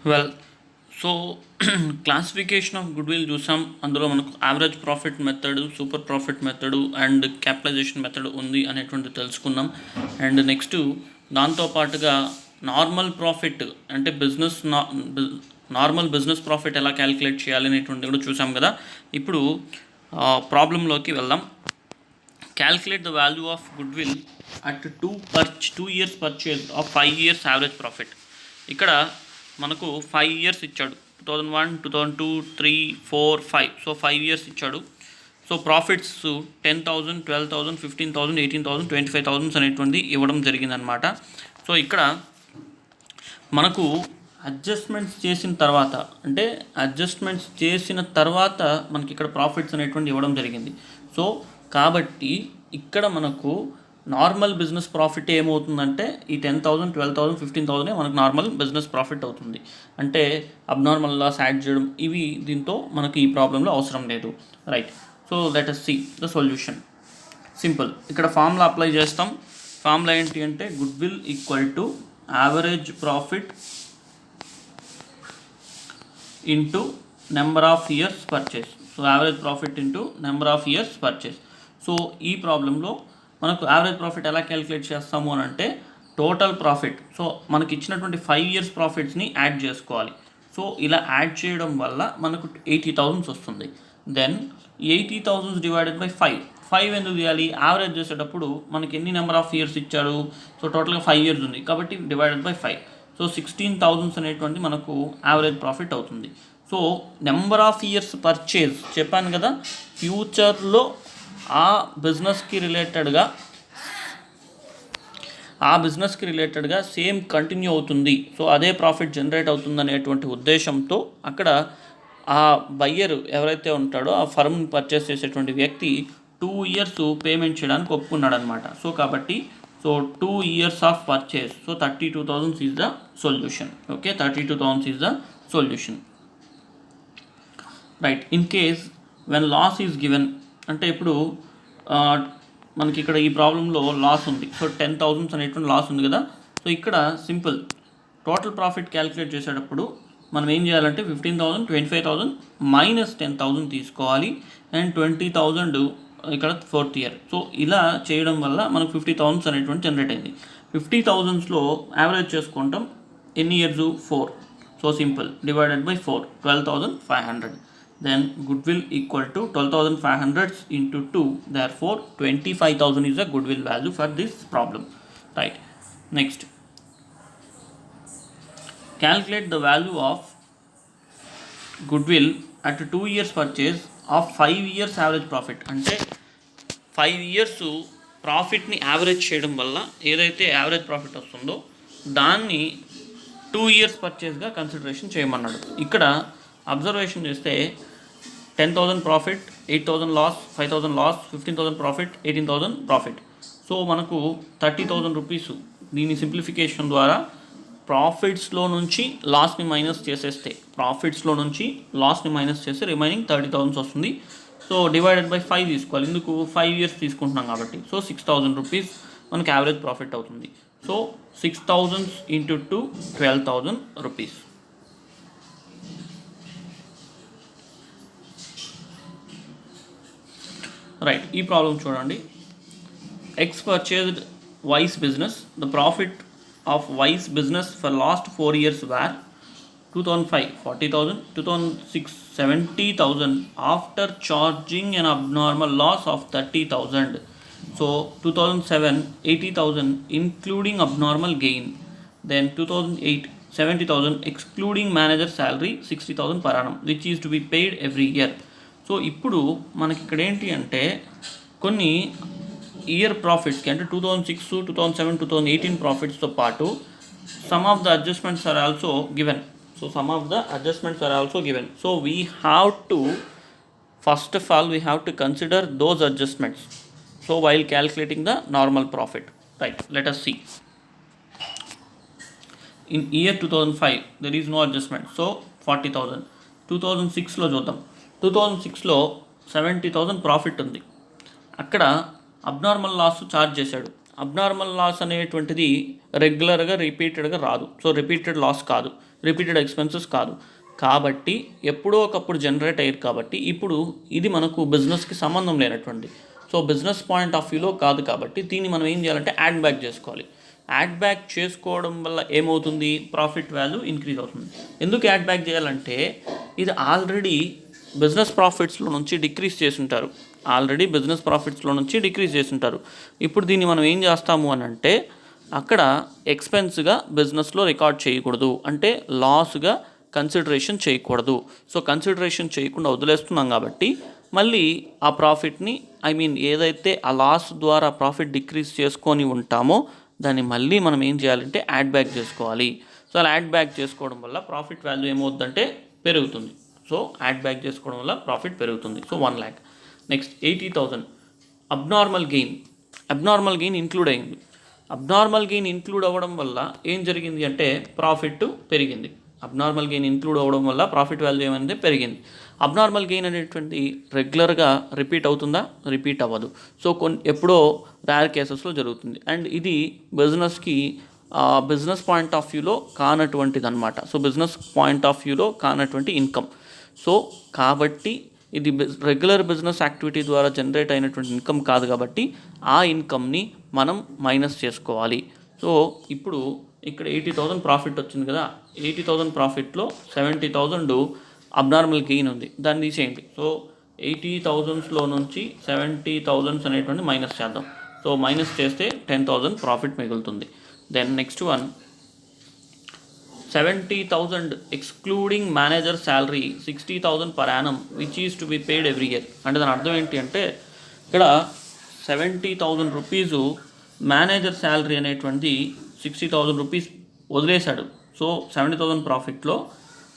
Well so classification of goodwill చూసాం. అందులో మనకు average profit method, super profit method and capitalization method ఉంది అనేటువంటిది తెలుసుకున్నాం. అండ్ నెక్స్ట్ దాంతోపాటుగా నార్మల్ ప్రాఫిట్ అంటే నార్మల్ బిజినెస్ ప్రాఫిట్ ఎలా క్యాలిక్యులేట్ చేయాలి అనేటువంటిది కూడా చూసాం కదా. ఇప్పుడు ప్రాబ్లంలోకి వెళ్దాం. Calculate the value of goodwill at 2 years purchase of 5 years average profit. ఇక్కడ మనకు 5 years ఇచ్చాడు, 2001, 2002, 3, 4, 5. సో 5 years ఇచ్చాడు. సో ప్రాఫిట్స్ 10,000, 12,000, 15,000, 18,000, 25,000 అనేటువంటిది ఇవ్వడం జరిగిందనమాట. సో ఇక్కడ మనకు అడ్జస్ట్మెంట్స్ చేసిన తర్వాత మనకి ఇక్కడ ప్రాఫిట్స్ అనేటువంటి ఇవ్వడం జరిగింది. సో కాబట్టి ఇక్కడ మనకు నార్మల్ బిజినెస్ ప్రాఫిట్ ఏమవుతుందంటే ఈ 10,000, 12,000, 15,000 మనకు నార్మల్ బిజినెస్ ప్రాఫిట్ అవుతుంది. అంటే అబ్నార్మల్ లాస్ యాడ్ చేయడం ఇవి దీంతో మనకు ఈ ప్రాబ్లంలో అవసరం లేదు. Right. So let us see the solution. Simple. ఇక్కడ ఫార్ములా అప్లై చేస్తాం. ఫార్ములా ఏంటి అంటే good will equal to average profit into number of years purchase. So average profit into number of years purchase. So ఈ ప్రాబ్లంలో మనకు average profit ఎలా calculate చేస్తాము అని అంటే టోటల్ ప్రాఫిట్. సో మనకి ఇచ్చినటువంటి 5 years ప్రాఫిట్స్ని యాడ్ చేసుకోవాలి. సో ఇలా యాడ్ చేయడం వల్ల మనకు 80,000 వస్తుంది. దెన్ 80,000 డివైడెడ్ బై 5 ఎందుకు చేయాలి? యావరేజ్ చేసేటప్పుడు మనకి ఎన్ని నెంబర్ ఆఫ్ ఇయర్స్ ఇచ్చారు? సో టోటల్గా 5 years ఉంది కాబట్టి డివైడెడ్ బై 5. సో 16,000 అనేటువంటి మనకు యావరేజ్ ప్రాఫిట్ అవుతుంది. So number of years purchase చెప్పాను కదా, ఫ్యూచర్లో ఆ బిజినెస్కి రిలేటెడ్గా సేమ్ కంటిన్యూ అవుతుంది. సో అదే ప్రాఫిట్ జనరేట్ అవుతుంది అనేటువంటి ఉద్దేశంతో అక్కడ ఆ బయ్యర్ ఎవరైతే ఉంటాడో ఆ ఫర్మ్ని పర్చేస్ చేసేటువంటి వ్యక్తి 2 years పేమెంట్ చేయడానికి ఒప్పుకున్నాడు అనమాట. సో కాబట్టి 2 years of purchase. So 32,000 is the solution. Okay, 32,000 is the solution. Right. In case when loss is given అంటే ఇప్పుడు మనకి ఇక్కడ ఈ ప్రాబ్లంలో లాస్ ఉంది. సో 10,000 అనేటువంటి లాస్ ఉంది కదా. సో ఇక్కడ సింపుల్ టోటల్ ప్రాఫిట్ క్యాలిక్యులేట్ చేసేటప్పుడు మనం ఏం చేయాలంటే 15,000, 25,000 మైనస్ 10,000 తీసుకోవాలి. అండ్ 20,000 ఇక్కడ 4th year. సో ఇలా చేయడం వల్ల మనకు 50,000 అనేటువంటి జనరేట్ అయింది. 50,000లో యావరేజ్ చేసుకుంటాం. ఎన్ని years? 4. So simple divided by 4, 12,500. Then goodwill equal to 12,500 into 2. Therefore 25,000 is a goodwill value for this problem. Right. Next, calculate the value of goodwill at 2 years purchase of 5 years average profit. అంటే 5 years ప్రాఫిట్ని average చేయడం వల్ల ఏదైతే average profit వస్తుందో దాన్ని 2 years పర్చేస్గా consideration చేయమన్నాడు. ఇక్కడ observation చేస్తే 10,000 profit, 8,000 loss, 5,000 loss, 15,000 profit, 18,000 profit. So మనకు 30,000 రూపీస్. దీని సింప్లిఫికేషన్ ద్వారా ప్రాఫిట్స్లో నుంచి లాస్ని మైనస్ చేస్తే రిమైనింగ్ 30,000 వస్తుంది. సో డివైడెడ్ బై 5 తీసుకోవాలి. ఎందుకు? 5 years తీసుకుంటున్నాం కాబట్టి. సో 6,000 రూపీస్ మనకు యావరేజ్ ప్రాఫిట్ అవుతుంది. So 6,000 into 2, 12,000 rupees. రైట్. ఈ ప్రాబ్లం చూడండి. X purchased Y's business. The profit of Y's business for last 4 years were 2005 40,000, 2006 70,000 after charging an abnormal loss of 30,000. So 2007 80,000 including abnormal gain. Then 2008 70,000 excluding manager salary 60,000 per annum which is to be paid every year. So ఇప్పుడు మనకి ఇక్కడ ఏంటి అంటే కొన్ని year ప్రాఫిట్స్కి అంటే 2006, 2007, 2018 ప్రాఫిట్స్తో పాటు some of the adjustments are also given. So we have to first of all we have to consider those adjustments. So while calculating the normal profit. Right. Let us see. In year 2005 there is no adjustment. So 40,000. 2006లో చూద్దాం. 2006లో 70,000 profit ఉంది. అక్కడ abnormal loss charge చేశాడు. Abnormal loss అనేటువంటిది రెగ్యులర్గా రిపీటెడ్గా రాదు. సో రిపీటెడ్ లాస్ కాదు. రిపీటెడ్ ఎక్స్పెన్సెస్ కాదు. కాబట్టి ఎప్పుడో ఒకప్పుడు జనరేట్ అయ్యేది కాబట్టి ఇప్పుడు ఇది మనకు బిజినెస్కి సంబంధం లేనటువంటి, సో బిజినెస్ పాయింట్ ఆఫ్ వ్యూలో కాదు కాబట్టి దీన్ని మనం ఏం చేయాలంటే యాడ్ బ్యాక్ చేసుకోవాలి. యాడ్ బ్యాక్ చేసుకోవడం వల్ల ఏమవుతుంది, ప్రాఫిట్ వాల్యూ ఇంక్రీజ్ అవుతుంది. ఎందుకు యాడ్ బ్యాక్ చేయాలంటే ఇది ఆల్రెడీ బిజినెస్ ప్రాఫిట్స్లో నుంచి డిక్రీజ్ చేసుంటారు, ఇప్పుడు దీన్ని మనం ఏం చేస్తాము అని అంటే అక్కడ ఎక్స్పెన్స్గా బిజినెస్లో రికార్డ్ చేయకూడదు, అంటే లాస్గా కన్సిడరేషన్ చేయకూడదు. సో కన్సిడరేషన్ చేయకుండా వదిలేస్తున్నాం కాబట్టి మళ్ళీ ఆ ప్రాఫిట్ని ఏదైతే ఆ లాస్ ద్వారా ప్రాఫిట్ డిక్రీజ్ చేసుకొని ఉంటామో దాన్ని మళ్ళీ మనం ఏం చేయాలంటే యాడ్ బ్యాక్ చేసుకోవాలి. సో అలా యాడ్ బ్యాక్ చేసుకోవడం వల్ల ప్రాఫిట్ వాల్యూ ఏమవుతుందంటే పెరుగుతుంది. సో యాడ్ బ్యాక్ చేసుకోవడం వల్ల ప్రాఫిట్ పెరుగుతుంది. So 1 lakh. Next 80,000 abnormal gain include అయింది. అబ్నార్మల్ గెయిన్ ఇంక్లూడ్ అవ్వడం వల్ల ఏం జరిగింది అంటే ప్రాఫిట్ పెరిగింది. అబ్నార్మల్ గెయిన్ ఇంక్లూడ్ అవ్వడం వల్ల ప్రాఫిట్ వాల్యూ ఏమైంది, పెరిగింది. అబ్నార్మల్ గెయిన్ అనేటువంటి రెగ్యులర్గా రిపీట్ అవుతుందా, రిపీట్ అవ్వదు. సో ఎప్పుడో రేర్ కేసెస్లో జరుగుతుంది. అండ్ ఇది బిజినెస్ పాయింట్ ఆఫ్ వ్యూలో కానటువంటిది అనమాట. సో బిజినెస్ పాయింట్ ఆఫ్ వ్యూలో కానటువంటి ఇన్కమ్. సో కాబట్టి ఇది రెగ్యులర్ బిజినెస్ యాక్టివిటీ ద్వారా జనరేట్ అయినటువంటి ఇన్కమ్ కాదు కాబట్టి ఆ ఇన్కమ్ని మనం మైనస్ చేసుకోవాలి. సో ఇప్పుడు ఇక్కడ 80,000 ప్రాఫిట్ వచ్చింది కదా, 80,000 ప్రాఫిట్లో 70,000 అబ్నార్మల్ గెయిన్ ఉంది, దాన్ని తీసేయండి. సో 80,000లో నుంచి 70,000 అనేటువంటి మైనస్ చేద్దాం. సో మైనస్ చేస్తే 10,000 ప్రాఫిట్ మిగులుతుంది. Then next one 70,000 excluding manager salary 60,000 per annum which is to be paid every year. అంటే దాని అర్థం ఏంటి అంటే ఇక్కడ 70,000 రూపీసు మేనేజర్ శాలరీ అనేటువంటి 60,000 రూపీస్ వదిలేశాడు. సో 70,000 ప్రాఫిట్లో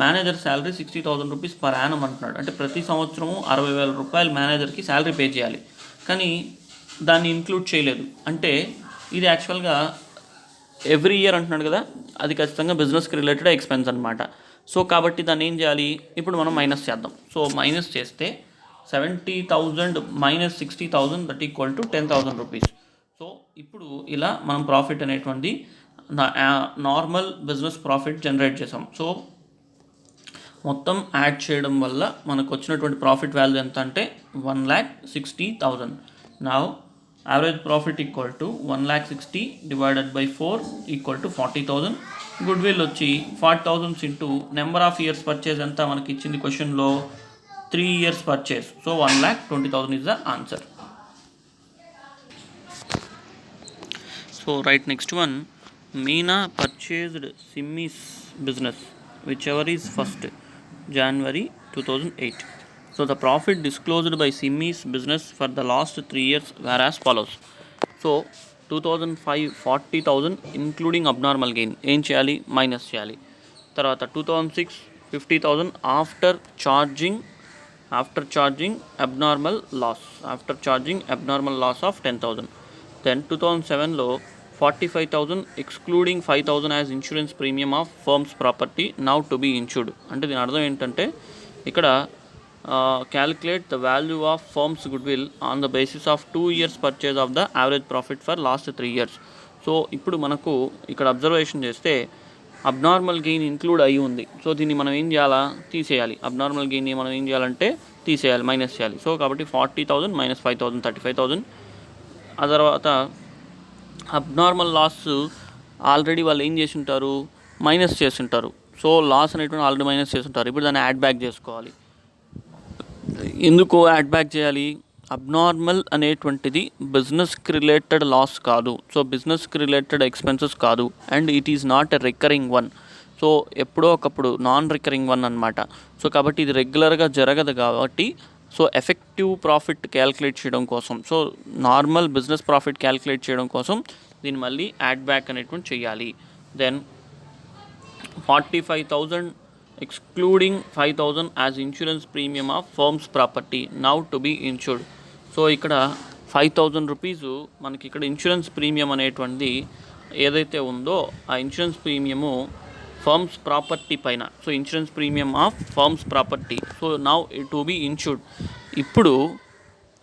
manager salary 60,000 rupees per annum అంటున్నాడు. అంటే ప్రతి సంవత్సరము 60,000 రూపాయలు మేనేజర్కి శాలరీ పే చేయాలి, కానీ దాన్ని ఇంక్లూడ్ చేయలేదు. అంటే ఇది యాక్చువల్గా ఎవ్రీ ఇయర్ అంటున్నాడు కదా, అది ఖచ్చితంగా బిజినెస్కి రిలేటెడ్ ఎక్స్పెన్స్ అనమాట. సో కాబట్టి దాన్ని ఏం చేయాలి, ఇప్పుడు మనం మైనస్ చేద్దాం. సో మైనస్ చేస్తే 70,000 minus 60,000 that equal to 10,000 rupees. So ఇప్పుడు ఇలా మనం ప్రాఫిట్ అనేటువంటి నార్మల్ బిజినెస్ ప్రాఫిట్ జనరేట్ చేసాం. సో మొత్తం యాడ్ చేయడం వల్ల మనకు వచ్చినటువంటి ప్రాఫిట్ వాల్యూ ఎంత అంటే 1,60,000. Now average profit equal to 1,60,000 divided by 4 equal to 40,000. Good will వచ్చి 40,000 into number of years purchase ఎంత మనకి ఇచ్చింది క్వశ్చన్లో, 3 years purchase. So 1,20,000 is the answer. So right, next one, Meena purchased Simmy's business whichever is 1st January 2008. So the profit disclosed by Simmy's business for the last 3 years were as follows. So 2005 40,000 including abnormal gain ఏం చేయాలి, minus చేయాలి. తర్వాత 2006 50,000 after charging abnormal loss of 10,000. Then 2007లో 45,000 excluding 5,000 as insurance premium of firms property now to be insured. అంటే దీని అర్థం ఏంటంటే ఇక్కడ calculate the value of firms goodwill on the basis of 2 years purchase of the average profit for last 3 years. So ఇప్పుడు మనకు ఇక్కడ observation చేస్తే abnormal gain include అయి ఉంది. సో దీన్ని మనం ఏం చేయాలా, తీసేయాలి. అబ్నార్మల్ గెయిన్ని మనం ఏం చేయాలంటే తీసేయాలి, మైనస్ చేయాలి. సో కాబట్టి 40,000 మైనస్ 5,000 35,000. ఆ తర్వాత అబ్నార్మల్ లాస్ ఆల్రెడీ వాళ్ళు ఏం చేసి ఉంటారు, మైనస్ చేసి ఉంటారు. సో లాస్ అనేటువంటి ఆల్రెడీ మైనస్ చేసి ఉంటారు. ఇప్పుడు దాన్ని యాడ్ బ్యాక్ చేసుకోవాలి. ఎందుకు యాడ్ బ్యాక్ చేయాలి, అబ్నార్మల్ అనేటువంటిది బిజినెస్కి రిలేటెడ్ లాస్ కాదు, సో బిజినెస్కి రిలేటెడ్ ఎక్స్పెన్సెస్ కాదు, and it is not a recurring one. So ఎప్పుడో ఒకప్పుడు నాన్ రికరింగ్ వన్ అనమాట. సో కాబట్టి ఇది రెగ్యులర్గా జరగదు కాబట్టి సో ఎఫెక్టివ్ ప్రాఫిట్ క్యాలిక్యులేట్ చేయడం కోసం, so normal business profit calculate చేయడం కోసం దీన్ని మళ్ళీ యాడ్ బ్యాక్ అనేటువంటి చేయాలి. Then 45,000 excluding 5,000 as insurance premium of firms property now to be insured. So ఇక్కడ 5,000 రూపీసు మనకి ఇక్కడ ఇన్సూరెన్స్ ప్రీమియం అనేటువంటిది ఏదైతే ఉందో ఆ ఇన్సూరెన్స్ ప్రీమియము ఫర్మ్స్ ప్రాపర్టీ పైన, so insurance premium of firms property. So now it to be insured. ఇప్పుడు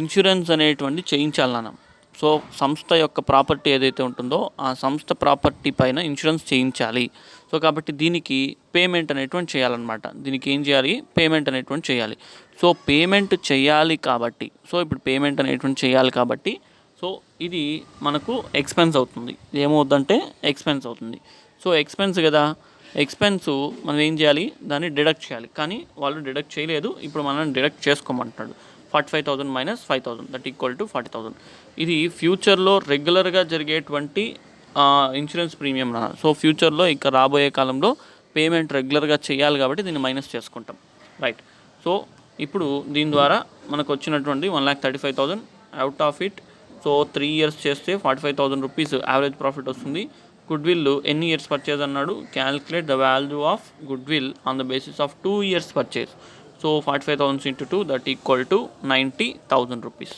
insurance అనేటువంటి చేయించాలన్నాం. సో సంస్థ యొక్క ప్రాపర్టీ ఏదైతే ఉంటుందో ఆ సంస్థ ప్రాపర్టీ పైన ఇన్సూరెన్స్ చేయించాలి. సో కాబట్టి దీనికి పేమెంట్ అనేటువంటి చేయాలన్నమాట. దీనికి ఏం చేయాలి, పేమెంట్ అనేటువంటి చేయాలి. సో పేమెంట్ చేయాలి కాబట్టి, సో ఇప్పుడు పేమెంట్ అనేటువంటి చేయాలి కాబట్టి సో ఇది మనకు ఎక్స్పెన్స్ అవుతుంది. ఏమవుతుందంటే ఎక్స్పెన్స్ అవుతుంది. సో ఎక్స్పెన్స్ కదా, ఎక్స్పెన్స్ మనం ఏం చేయాలి, దాన్ని డిడక్ట్ చేయాలి. కానీ వాళ్ళు డిడక్ట్ చేయలేదు, ఇప్పుడు మనం డిడక్ట్ చేసుకోమంటున్నాడు. 45,000 మైనస్ 5,000 దట్ ఈక్వల్ టు 40,000. ఇది ఫ్యూచర్లో రెగ్యులర్గా జరిగేటువంటి ఇన్సూరెన్స్ ప్రీమియం. సో ఫ్యూచర్లో ఇక రాబోయే కాలంలో పేమెంట్ రెగ్యులర్గా చేయాలి కాబట్టి దీన్ని మైనస్ చేసుకుంటాం, రైట్. సో ఇప్పుడు దీని ద్వారా మనకు వచ్చినటువంటి 1,35,000 out of it. So 3 years చేస్తే 45,000 రూపీస్ యావరేజ్ ప్రాఫిట్ వస్తుంది. గుడ్ విల్ ఎన్ని ఇయర్స్ పర్చేజ్ అన్నాడు, calculate the value of goodwill on the basis of 2 years purchase. So 45,000 into 2 that equal to 90,000 rupees.